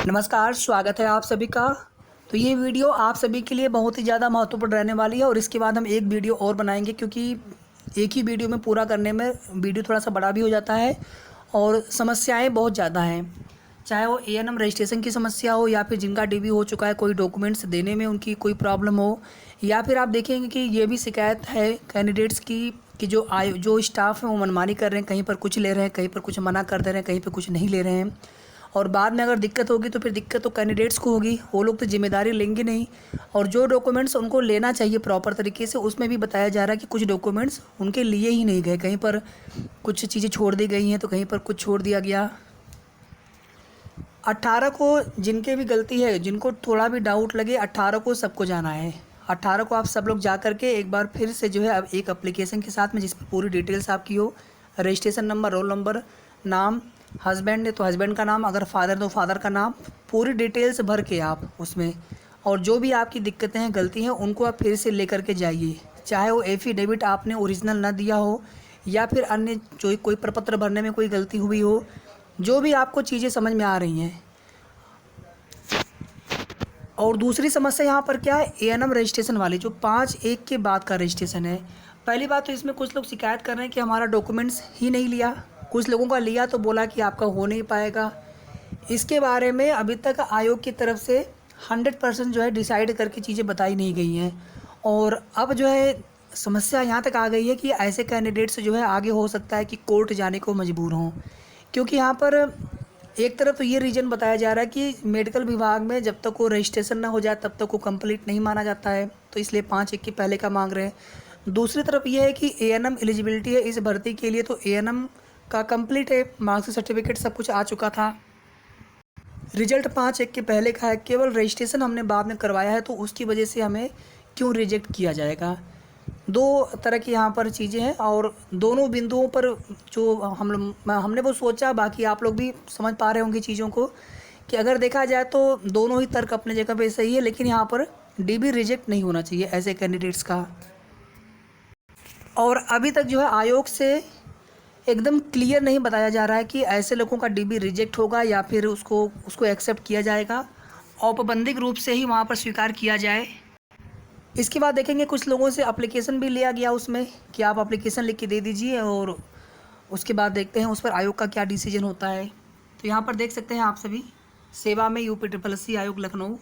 नमस्कार, स्वागत है आप सभी का। तो ये वीडियो आप सभी के लिए बहुत ही ज़्यादा महत्वपूर्ण रहने वाली है और इसके बाद हम एक वीडियो और बनाएंगे क्योंकि एक ही वीडियो में पूरा करने में वीडियो थोड़ा सा बड़ा भी हो जाता है और समस्याएं बहुत ज़्यादा हैं। चाहे वो एएनएम रजिस्ट्रेशन की समस्या हो या फिर जिनका डीबी हो चुका है, कोई डॉक्यूमेंट्स देने में उनकी कोई प्रॉब्लम हो, या फिर आप देखेंगे कि ये भी शिकायत है कैंडिडेट्स की कि जो स्टाफ है वो मनमानी कर रहे हैं, कहीं पर कुछ ले रहे हैं, कहीं पर कुछ मना कर दे रहे हैं, कहीं पर कुछ नहीं ले रहे हैं। और बाद में अगर दिक्कत होगी तो फिर दिक्कत तो कैंडिडेट्स को होगी, वो लोग तो जिम्मेदारी लेंगे नहीं। और जो डॉक्यूमेंट्स उनको लेना चाहिए प्रॉपर तरीके से, उसमें भी बताया जा रहा है कि कुछ डॉक्यूमेंट्स उनके लिए ही नहीं गए, कहीं पर कुछ चीज़ें छोड़ दी गई हैं तो कहीं पर कुछ छोड़ दिया गया। 18 को जिनके भी गलती है, जिनको थोड़ा भी डाउट लगे, 18 को सबको जाना है। 18 को आप सब लोग जा करके एक बार फिर से जो है अब एक एप्लीकेशन के साथ में जिस पर पूरी डिटेल्स आपकी हो, रजिस्ट्रेशन नंबर, रोल नंबर, नाम, हस्बैंड है तो हस्बैंड का नाम, अगर फादर तो फादर का नाम, पूरी डिटेल्स भर के आप उसमें, और जो भी आपकी दिक्कतें हैं, गलती हैं, उनको आप फिर से लेकर के जाइए। चाहे वो एफिडेविट आपने ओरिजिनल ना दिया हो या फिर अन्य जो कोई प्रपत्र भरने में कोई गलती हुई हो, जो भी आपको चीज़ें समझ में आ रही हैं। और दूसरी समस्या यहाँ पर क्या है, एएनएम रजिस्ट्रेशन वाली जो 5/1 के बाद का रजिस्ट्रेशन है। पहली बात तो इसमें कुछ लोग शिकायत कर रहे हैं कि हमारा डॉक्यूमेंट्स ही नहीं लिया, कुछ लोगों का लिया तो बोला कि आपका हो नहीं पाएगा। इसके बारे में अभी तक आयोग की तरफ से 100% जो है डिसाइड करके चीज़ें बताई नहीं गई हैं। और अब जो है समस्या यहाँ तक आ गई है कि ऐसे कैंडिडेट्स जो है आगे हो सकता है कि कोर्ट जाने को मजबूर हों, क्योंकि यहाँ पर एक तरफ तो ये रीज़न बताया जा रहा है कि मेडिकल विभाग में जब तक वो रजिस्ट्रेशन ना हो जाए तब तक वो कंप्लीट नहीं माना जाता है, तो इसलिए 5/1 के पहले का मांग रहे हैं। दूसरी तरफ ये है कि एएनएम एलिजिबिलिटी है इस भर्ती के लिए, तो एएनएम का कंप्लीट है, मार्क्स सर्टिफिकेट सब कुछ आ चुका था, रिजल्ट 5/1 के पहले का है, केवल रजिस्ट्रेशन हमने बाद में करवाया है, तो उसकी वजह से हमें क्यों रिजेक्ट किया जाएगा। दो तरह की यहाँ पर चीज़ें हैं और दोनों बिंदुओं पर जो हमने वो सोचा, बाकी आप लोग भी समझ पा रहे होंगे चीज़ों को, कि अगर देखा जाए तो दोनों ही तर्क अपने जगह पे सही है, लेकिन यहाँ पर डीबी रिजेक्ट नहीं होना चाहिए ऐसे कैंडिडेट्स का। और अभी तक जो है आयोग से एकदम क्लियर नहीं बताया जा रहा है कि ऐसे लोगों का डीबी रिजेक्ट होगा या फिर उसको एक्सेप्ट किया जाएगा, औपबंधिक रूप से ही वहाँ पर स्वीकार किया जाए। इसके बाद देखेंगे कुछ लोगों से एप्लीकेशन भी लिया गया उसमें कि आप एप्लीकेशन लिख के दे दीजिए, और उसके बाद देखते हैं उस पर आयोग का क्या डिसीजन होता है। तो यहाँ पर देख सकते हैं आप सभी, सेवा में यूपीट्रिपलसी आयोग लखनऊ,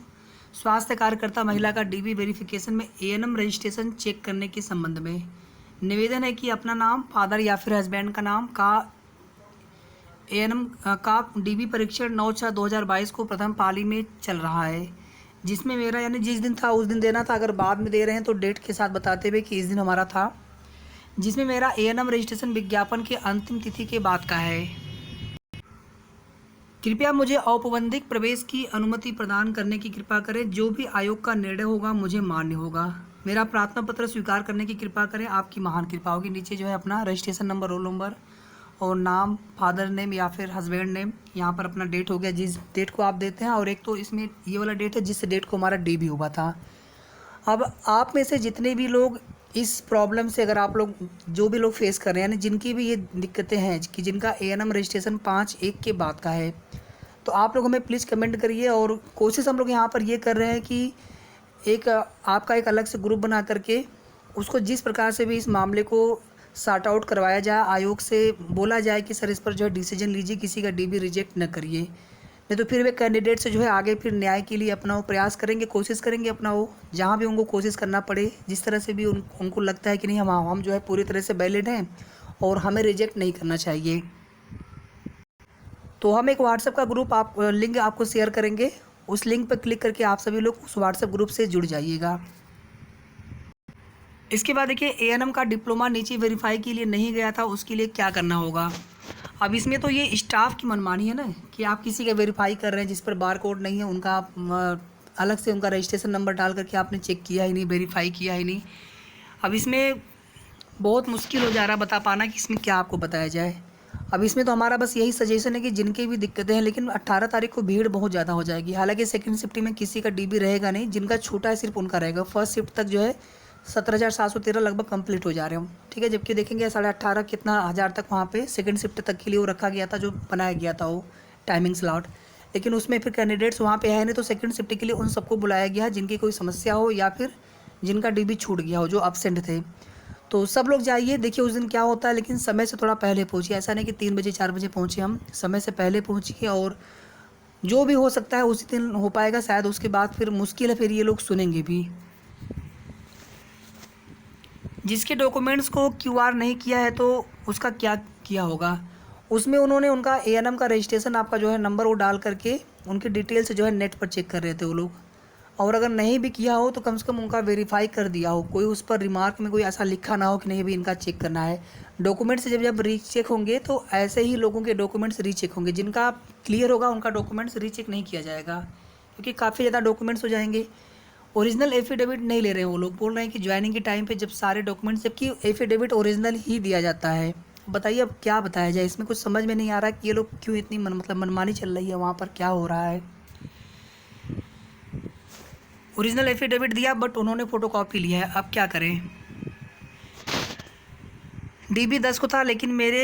स्वास्थ्य कार्यकर्ता महिला का डीबी वेरिफिकेशन में एएनएम रजिस्ट्रेशन चेक करने के संबंध में निवेदन है कि अपना नाम, फादर या फिर हस्बैंड का नाम का एएनएम का डीबी परीक्षण 9/6/2022 को प्रथम पाली में चल रहा है, जिसमें मेरा यानी जिस दिन था उस दिन देना था, अगर बाद में दे रहे हैं तो डेट के साथ बताते हुए कि इस दिन हमारा था, जिसमें मेरा एएनएम रजिस्ट्रेशन विज्ञापन के अंतिम तिथि के बाद का है। कृपया मुझे औपबंधिक प्रवेश की अनुमति प्रदान करने की कृपा करें, जो भी आयोग का निर्णय होगा मुझे मान्य होगा। मेरा प्रार्थना पत्र स्वीकार करने की कृपा करें, आपकी महान कृपा होगी। नीचे जो है अपना रजिस्ट्रेशन नंबर, रोल नंबर और नाम, फादर नेम या फिर हस्बैंड नेम, यहाँ पर अपना डेट हो गया जिस डेट को आप देते हैं, और एक तो इसमें ये वाला डेट है जिस डेट को हमारा डीबी हुआ था। अब आप में से जितने भी लोग इस प्रॉब्लम से, अगर आप लोग जो भी लोग फेस कर रहे हैं, यानी जिनकी भी ये दिक्कतें हैं कि जिनका एएनएम रजिस्ट्रेशन 5/1 के बाद का है, तो आप लोग हमें प्लीज़ कमेंट करिए। और कोशिश हम लोग यहाँ पर ये कर रहे हैं कि एक आपका एक अलग से ग्रुप बना करके उसको जिस प्रकार से भी इस मामले को सॉर्ट आउट करवाया जाए, आयोग से बोला जाए कि सर इस पर जो है डिसीजन लीजिए, किसी का डीबी रिजेक्ट न करिए, नहीं तो फिर वे कैंडिडेट से जो है आगे फिर न्याय के लिए अपना वो प्रयास करेंगे, कोशिश करेंगे अपना वो, जहाँ भी उनको कोशिश करना पड़े, जिस तरह से भी उनको लगता है कि नहीं हम जो है पूरी तरह से वैलिड हैं और हमें रिजेक्ट नहीं करना चाहिए। तो हम एक व्हाट्सएप का ग्रुप लिंक आपको शेयर करेंगे, उस लिंक पर क्लिक करके आप सभी लोग उस व्हाट्सएप ग्रुप से जुड़ जाइएगा। इसके बाद देखिए, एएनएम का डिप्लोमा नीचे वेरीफाई के लिए नहीं गया था, उसके लिए क्या करना होगा। अब इसमें तो ये स्टाफ की मनमानी है ना, कि आप किसी का वेरीफाई कर रहे हैं जिस पर बार कोड नहीं है, उनका अलग से उनका रजिस्ट्रेशन नंबर डाल करके आपने चेक किया ही नहीं, वेरीफाई किया ही नहीं। अब इसमें बहुत मुश्किल हो जा रहा है बता पाना कि इसमें क्या आपको बताया जाए। अब इसमें तो हमारा बस यही सजेशन है कि जिनकी भी दिक्कतें हैं, लेकिन 18 तारीख को भीड़ बहुत ज़्यादा हो जाएगी। हालांकि सेकंड शिफ्ट में किसी का डीबी रहेगा नहीं, जिनका छूटा है सिर्फ उनका रहेगा। फर्स्ट शिफ्ट तक जो है 17,713 लगभग कंप्लीट हो जा रहे हैं, ठीक है। जबकि देखेंगे 18,500 कितना हज़ार तक वहाँ पे सेकंड शिफ्ट तक के लिए वो रखा गया था, जो बनाया गया था वो टाइमिंग स्लॉट। लेकिन उसमें फिर कैंडिडेट्स वहाँ पे है नहीं, तो सेकंड शिफ्ट के लिए उन सबको बुलाया गया जिनकी कोई समस्या हो या फिर जिनका डीबी छूट गया हो, जो एब्सेंट थे। तो सब लोग जाइए, देखिए उस दिन क्या होता है, लेकिन समय से थोड़ा पहले पहुँचिए। ऐसा नहीं कि 3 बजे 4 बजे पहुँचे, हम समय से पहले पहुँचिए और जो भी हो सकता है उसी दिन हो पाएगा, शायद उसके बाद फिर मुश्किल है, फिर ये लोग सुनेंगे भी। जिसके डॉक्यूमेंट्स को क्यूआर नहीं किया है तो उसका क्या किया होगा, उसमें उन्होंने उनका एएनएम का रजिस्ट्रेशन आपका जो है नंबर वो डाल करके उनकी डिटेल्स जो है नेट पर चेक कर रहे थे वो लोग। और अगर नहीं भी किया हो तो कम से कम उनका वेरीफाई कर दिया हो, कोई उस पर रिमार्क में कोई ऐसा लिखा ना हो कि नहीं भी इनका चेक करना है। डॉक्यूमेंट्स जब जब रीचेक होंगे तो ऐसे ही लोगों के डॉक्यूमेंट्स रीचेक होंगे, जिनका क्लियर होगा उनका डॉक्यूमेंट्स रीचेक नहीं किया जाएगा, क्योंकि काफ़ी ज़्यादा डॉक्यूमेंट्स हो जाएंगे। ओरिजिनल एफिडेविट नहीं ले रहे हैं वो लोग, बोल रहे हैं कि ज्वाइनिंग के टाइम पे जब सारे डॉक्यूमेंट्स, जबकि एफिडेविट ओरिजिनल ही दिया जाता है। बताइए अब क्या बताया जाए, इसमें कुछ समझ में नहीं आ रहा कि ये लोग क्यों इतनी मनमानी चल रही है, वहाँ पर क्या हो रहा है। ओरिजिनल एफिडेविट दिया बट उन्होंने फ़ोटोकॉपी लिया है, अब क्या करें। डीबी 10 को था लेकिन मेरे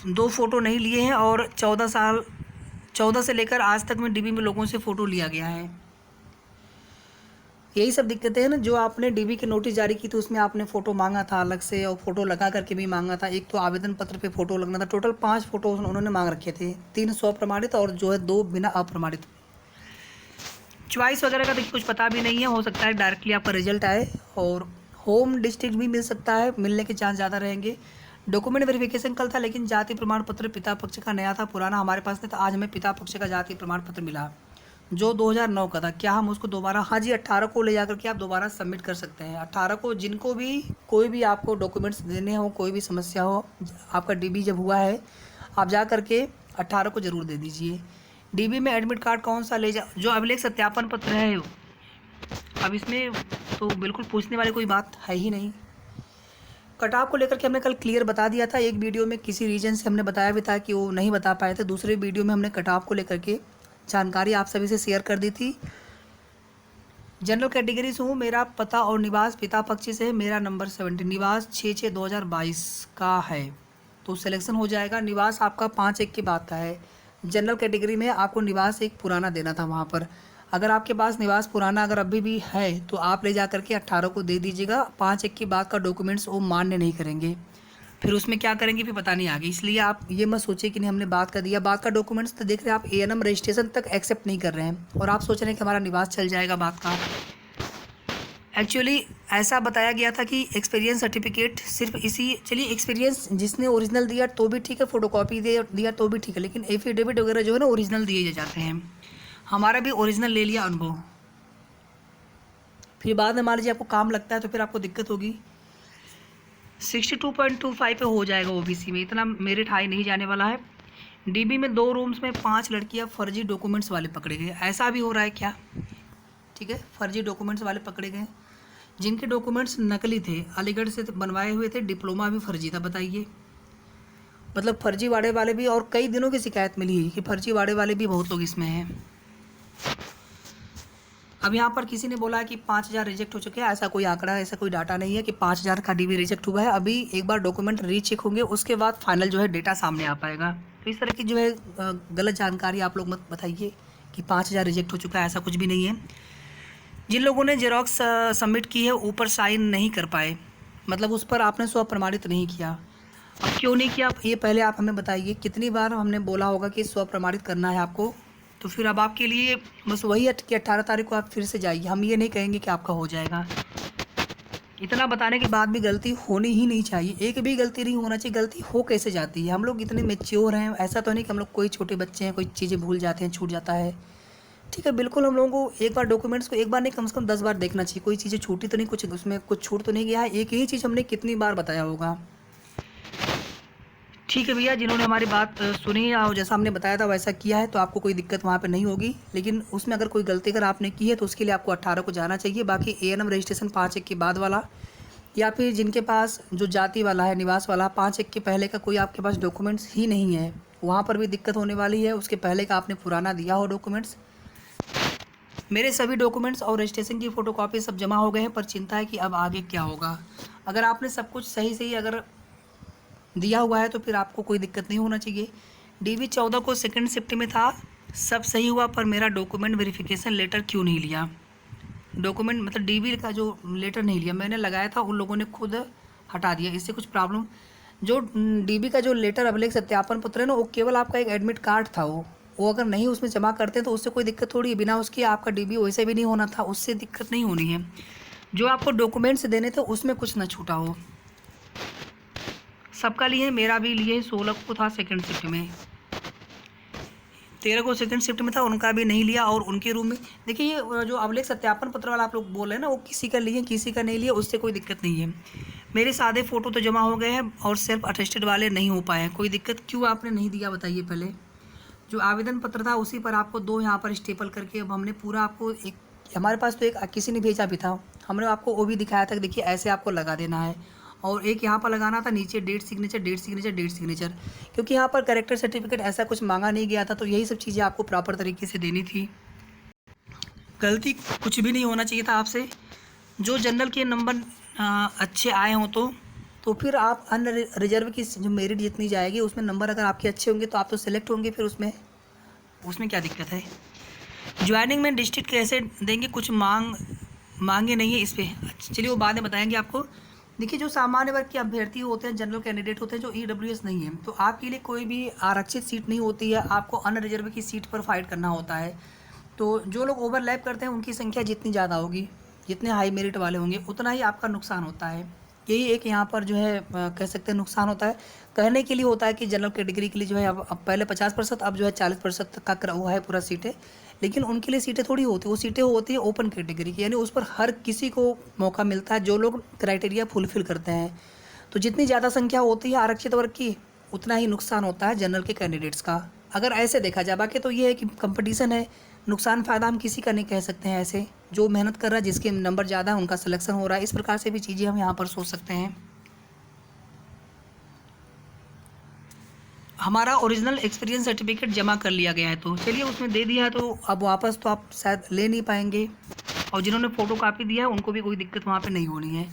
2 फ़ोटो नहीं लिए हैं और 14 से लेकर आज तक में डीबी में लोगों से फ़ोटो लिया गया है। यही सब दिक्कतें हैं ना, जो आपने डीबी की नोटिस जारी की थी उसमें आपने फ़ोटो मांगा था अलग से और फ़ोटो लगा करके भी मांगा था। एक तो आवेदन पत्र पे फ़ोटो लगना था, टोटल 5 फ़ोटो उन्होंने मांग रखे थे, 3 स्वप्रमाणित और जो है 2 बिना अप्रमाणित। चॉइस वगैरह का तो कुछ पता भी नहीं है, हो सकता है डायरेक्टली आपका रिजल्ट आए और होम डिस्ट्रिक्ट भी मिल सकता है, मिलने के चांस ज़्यादा रहेंगे। डॉक्यूमेंट वेरिफिकेशन कल था लेकिन जाति प्रमाण पत्र पिता पक्ष का नया था, पुराना हमारे पास नहीं था। आज हमें पिता पक्ष का जाति प्रमाण पत्र मिला जो 2009 का था। क्या हम उसको दोबारा, हाँ जी 18 को ले जा करके आप दोबारा सबमिट कर सकते हैं। 18 को जिनको भी कोई भी आपको डॉक्यूमेंट्स देने हो, कोई भी समस्या हो, आपका डीबी जब हुआ है आप जा करके 18 को ज़रूर दे दीजिए। डीबी में एडमिट कार्ड कौन सा ले जा, जो अभिलेख सत्यापन पत्र है, अब इसमें तो बिल्कुल पूछने वाली कोई बात है ही नहीं। कट ऑफ को लेकर के हमने कल क्लियर बता दिया था, एक वीडियो में किसी रीजन से हमने बताया भी था कि वो नहीं बता पाए थे, दूसरे वीडियो में हमने कट ऑफ को लेकर के जानकारी आप सभी से शेयर कर दी थी। जनरल कैटेगरी से हूँ, मेरा पता और निवास पिता पक्ष से है, मेरा नंबर 70, निवास 6/6/2022 का है तो सिलेक्शन हो जाएगा। निवास आपका 5/1 के बाद का है। जनरल कैटेगरी में आपको निवास एक पुराना देना था वहाँ पर। अगर आपके पास निवास पुराना अगर अभी भी है तो आप ले जा करके 18 को दे दीजिएगा। 5/1 के बाद का डॉक्यूमेंट्स वो मान्य नहीं करेंगे, फिर उसमें क्या करेंगे फिर पता नहीं आगे। इसलिए आप ये मत सोचिए कि नहीं हमने बात कर दिया, बात का डॉक्यूमेंट्स तो देख रहे हैं आप, एएनएम रजिस्ट्रेशन तक एक्सेप्ट नहीं कर रहे हैं और आप सोच रहे हैं कि हमारा निवास चल जाएगा बात का। एक्चुअली ऐसा बताया गया था कि एक्सपीरियंस सर्टिफिकेट सिर्फ इसी, चलिए एक्सपीरियंस जिसने ओरिजिनल दिया तो भी ठीक है, फ़ोटोकॉपी दिया तो भी ठीक है, लेकिन एफिडेविट वगैरह जो है ना ओरिजिनल दिए जाते हैं। हमारा भी ओरिजिनल ले लिया अनुभव, फिर बाद में मान लीजिए आपको काम लगता है तो फिर आपको दिक्कत होगी। 62.25 पे हो जाएगा ओबीसी में, इतना मेरिट हाई नहीं जाने वाला है। डीबी में 2 रूम्स में 5 लड़कियां फर्जी डॉक्यूमेंट्स वाले पकड़े गए, ऐसा भी हो रहा है क्या? ठीक है, फर्जी डॉक्यूमेंट्स वाले पकड़े गए, जिनके डॉक्यूमेंट्स नकली थे, अलीगढ़ से बनवाए हुए थे, डिप्लोमा भी फर्जी था। बताइए, मतलब फर्जी वाले भी, और कई दिनों की शिकायत मिली है कि फर्जी वाले भी बहुत लोग इसमें हैं। अब यहाँ पर किसी ने बोला है कि 5,000 रिजेक्ट हो चुके हैं, ऐसा कोई आंकड़ा, ऐसा कोई डाटा नहीं है कि 5,000 का डीबी रिजेक्ट हुआ है। अभी एक बार डॉक्यूमेंट रीचेक होंगे उसके बाद फाइनल जो है डेटा सामने आ पाएगा। तो इस तरह की जो है गलत जानकारी आप लोग मत बताइए कि 5,000 रिजेक्ट हो चुका है, ऐसा कुछ भी नहीं है। जिन लोगों ने जेरोक्स सबमिट की है ऊपर साइन नहीं कर पाए, मतलब उस पर आपने स्व प्रमाणित नहीं किया। अब क्यों नहीं किया ये पहले आप हमें बताइए, कितनी बार हमने बोला होगा कि स्व प्रमाणित करना है आपको, तो फिर अब आपके लिए बस वही है कि 18 तारीख को आप फिर से जाइए। हम ये नहीं कहेंगे कि आपका हो जाएगा, इतना बताने के बाद भी गलती होनी ही नहीं चाहिए, एक भी गलती नहीं होना चाहिए। गलती हो कैसे जाती है, हम लोग इतने मेच्योर हैं, ऐसा तो नहीं कि हम लोग कोई छोटे बच्चे हैं, कोई चीज़ें भूल जाते हैं, छूट जाता है। ठीक है, बिल्कुल हम लोगों को एक बार डॉक्यूमेंट्स को एक बार नहीं कम से कम 10 बार देखना चाहिए, कोई चीज़ें छूटी तो नहीं, कुछ उसमें कुछ छूट तो नहीं गया है। एक ही चीज़ हमने कितनी बार बताया होगा। ठीक है भैया, जिन्होंने हमारी बात सुनी और जैसा हमने बताया था वैसा किया है तो आपको कोई दिक्कत वहाँ पे नहीं होगी, लेकिन उसमें अगर कोई गलती अगर आपने की है तो उसके लिए आपको 18 को जाना चाहिए। बाकी एएनएम रजिस्ट्रेशन 5/1 के बाद वाला, या फिर जिनके पास जो जाति वाला है, निवास वाला, 5/1 के पहले का कोई आपके पास डॉक्यूमेंट्स ही नहीं है, वहाँ पर भी दिक्कत होने वाली है। उसके पहले का आपने पुराना दिया हो डॉक्यूमेंट्स। मेरे सभी डॉक्यूमेंट्स और रजिस्ट्रेशन की फ़ोटोकॉपी सब जमा हो गए हैं, पर चिंता है कि अब आगे क्या होगा। अगर आपने सब कुछ सही अगर दिया हुआ है तो फिर आपको कोई दिक्कत नहीं होना चाहिए। डीबी 14 को सेकंड शिफ्ट में था, सब सही हुआ पर मेरा डॉक्यूमेंट वेरिफिकेशन लेटर क्यों नहीं लिया? डॉक्यूमेंट मतलब डीबी का जो लेटर नहीं लिया, मैंने लगाया था, उन लोगों ने खुद हटा दिया। इससे कुछ प्रॉब्लम? जो डीबी का जो लेटर अभिलेख सत्यापन पत्र है ना, वो केवल आपका एक एडमिट कार्ड था। वो अगर नहीं उसमें जमा करते तो उससे कोई दिक्कत थोड़ी है। बिना उसकी आपका डीबी वैसे भी नहीं होना था, उससे दिक्कत नहीं होनी है। जो आपको डॉक्यूमेंट्स देने थे उसमें कुछ ना छूटा हो। सबका लिए, मेरा भी लिए, 16 को था सेकंड शिफ्ट में, 13 को सेकंड शिफ्ट में था, उनका भी नहीं लिया। और उनके रूम में देखिए, ये जो अभिलेख सत्यापन पत्र वाला आप लोग बोल रहे हैं ना, वो किसी का लिए किसी का नहीं लिया, उससे कोई दिक्कत नहीं है। मेरे सादे फ़ोटो तो जमा हो गए हैं और सेल्फ अटेस्टेड वाले नहीं हो पाए हैं। कोई दिक्कत क्यों आपने नहीं दिया बताइए? पहले जो आवेदन पत्र था उसी पर आपको 2 यहाँ पर स्टेपल करके, अब हमने पूरा आपको एक, हमारे पास तो एक किसी ने भेजा भी था, हमने आपको वो भी दिखाया था कि देखिए ऐसे आपको लगा देना है। और एक यहाँ पर लगाना था नीचे date signature, date signature, date signature, क्योंकि यहाँ पर कैरेक्टर सर्टिफिकेट ऐसा कुछ मांगा नहीं गया था। तो यही सब चीज़ें आपको प्रॉपर तरीके से देनी थी। गलती कुछ भी नहीं होना चाहिए था आपसे। जो जनरल के नंबर अच्छे आए हों तो फिर आप अन्य रिजर्व की जो मेरिट जितनी जाएगी उसमें नंबर अगर आपके अच्छे होंगे तो आप तो सिलेक्ट होंगे, फिर उसमें क्या दिक्कत है? ज्वाइनिंग में डिस्ट्रिक्ट कैसे देंगे? कुछ मांगे नहीं है इस पर। चलिए वो बाद में बताएंगे आपको। देखिए, जो सामान्य वर्ग के अभ्यर्थी होते हैं, जनरल कैंडिडेट होते हैं, जो EWS नहीं है, तो आपके लिए कोई भी आरक्षित सीट नहीं होती है, आपको अन्य रिजर्व की सीट पर फाइट करना होता है। तो जो लोग ओवरलैप करते हैं उनकी संख्या जितनी ज़्यादा होगी, जितने हाई मेरिट वाले होंगे, उतना ही आपका नुकसान होता है। यही एक यहाँ पर जो है कह सकते हैं नुकसान होता है। कहने के लिए होता है कि जनरल कैटेगरी के लिए जो है अब पहले 50%, अब जो है 40% का वो है पूरा सीटें, लेकिन उनके लिए सीटें थोड़ी होती, वो सीटें होती है ओपन कैटेगरी की, यानी उस पर हर किसी को मौका मिलता है जो लोग क्राइटेरिया फुलफिल करते हैं। तो जितनी ज़्यादा संख्या होती है आरक्षित वर्ग की, उतना ही नुकसान होता है जनरल के कैंडिडेट्स का। अगर ऐसे देखा जाए, बाकी तो ये है कि कंपटीशन है, नुकसान फ़ायदा हम किसी का नहीं कह सकते हैं। ऐसे जो मेहनत कर रहा है, जिसके नंबर ज़्यादा है उनका सिलेक्शन हो रहा है, इस प्रकार से भी चीज़ें हम यहाँ पर सोच सकते हैं। हमारा ओरिजिनल एक्सपीरियंस सर्टिफिकेट जमा कर लिया गया है, तो चलिए उसमें दे दिया है, तो अब वापस तो आप शायद ले नहीं पाएंगे। और जिन्होंने फ़ोटो कापी दिया है उनको भी कोई दिक्कत वहाँ पे नहीं होनी है।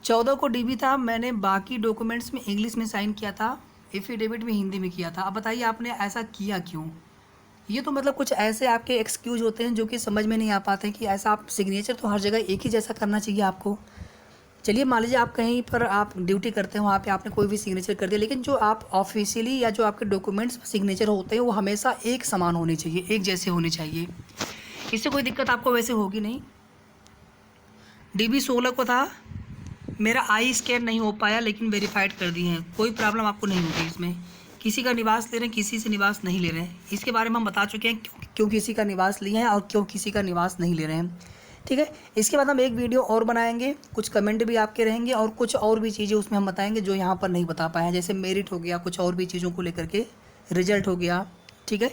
14 को डीबी था, मैंने बाकी डॉक्यूमेंट्स में इंग्लिश में साइन किया था, एफिडेविट में हिंदी में किया था। अब बताइए आपने ऐसा किया क्यों? ये तो मतलब कुछ ऐसे आपके एक्सक्यूज़ होते हैं जो कि समझ में नहीं आ पाते कि ऐसा आप सिग्नेचर तो हर जगह एक ही जैसा करना चाहिए आपको। चलिए मान लीजिए आप कहीं पर आप ड्यूटी करते हैं, वहाँ पे आपने कोई भी सिग्नेचर कर दिया, लेकिन जो आप ऑफिशियली या जो आपके डॉक्यूमेंट्स सिग्नेचर होते हैं वो हमेशा एक समान होने चाहिए, एक जैसे होने चाहिए। इससे कोई दिक्कत आपको वैसे होगी नहीं। DB 16 को था, मेरा आई स्कैन नहीं हो पाया लेकिन वेरीफाइड कर दिए हैं, कोई प्रॉब्लम आपको नहीं होगी इसमें। किसी का निवास ले रहे हैं, किसी से निवास नहीं ले रहे हैं, इसके बारे में हम बता चुके हैं क्यों किसी का निवास लिए हैं और क्यों किसी का निवास नहीं ले रहे हैं। ठीक है, इसके बाद हम एक वीडियो और बनाएंगे, कुछ कमेंट भी आपके रहेंगे और कुछ और भी चीज़ें उसमें हम बताएंगे जो यहाँ पर नहीं बता पाए हैं, जैसे मेरिट हो गया, कुछ और भी चीज़ों को लेकर के, रिजल्ट हो गया। ठीक है,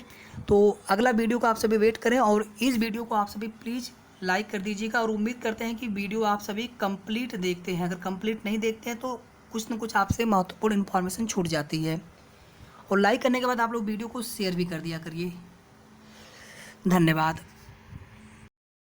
तो अगला वीडियो का आप सभी वेट करें और इस वीडियो को आप सभी प्लीज़ लाइक कर दीजिएगा और उम्मीद करते हैं कि वीडियो आप सभी कंप्लीट देखते हैं। अगर कंप्लीट नहीं देखते हैं तो कुछ न कुछ आपसे महत्वपूर्ण इन्फॉर्मेशन छूट जाती है। और लाइक करने के बाद आप लोग वीडियो को शेयर भी कर दिया करिए। धन्यवाद।